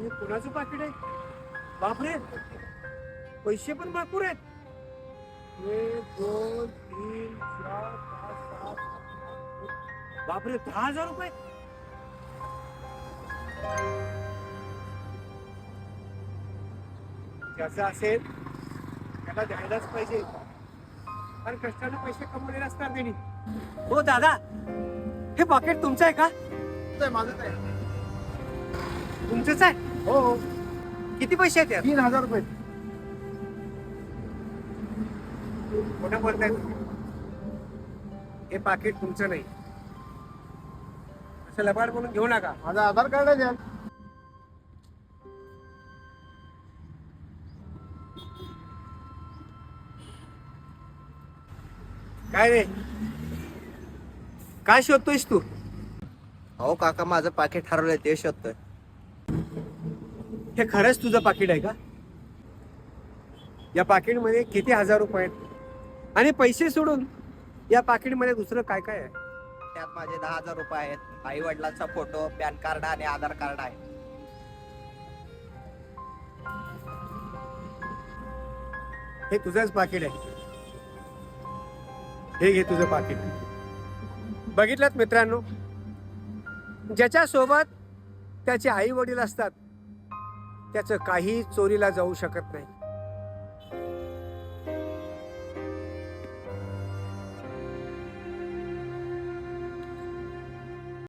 हे कोणाचं पाकिट आहे? बापरे, पैसे पण भरपूर आहेत. 1 2 3 4 5 6 बापरे, 10,000 रुपये. ज्याचं असेल त्याला द्यायलाच पाहिजे, कारण कष्टाने पैसे कमवलेले असतात त्यांनी. हो दादा, हे पॉकेट तुमचं आहे का? माझंच आहे. तुमचंच आहे? हो, किती पैसे आहेत यात? 3,000 रुपये. कोणा बोलताय तुम्ही? हे पाकिट तुमचं नाही. असं लबाड म्हणून घेऊ नका. माझं आधार कार्ड आहे. काय रे, काय शोधतोयस तू? अहो काका, माझं पाकिट हरवलंय, ते शोधतोय. हे खरंच तुझं पाकिट आहे का? या पाकिटमध्ये किती हजार रुपये आहेत? आणि पैसे सोडून या पाकिटमध्ये दुसरं काय काय आहे? त्यात माझे 10,000 रुपये आहेत, आई वडिलांचा फोटो, पॅन कार्ड आणि आधार कार्ड आहे. हे तुझंच पाकिट आहे. हे घे तुझं पाकिट. बघितलं मित्रांनो, ज्याच्या सोबत त्याचे आई वडील असतात त्याचं काही चोरीला जाऊ शकत नाही.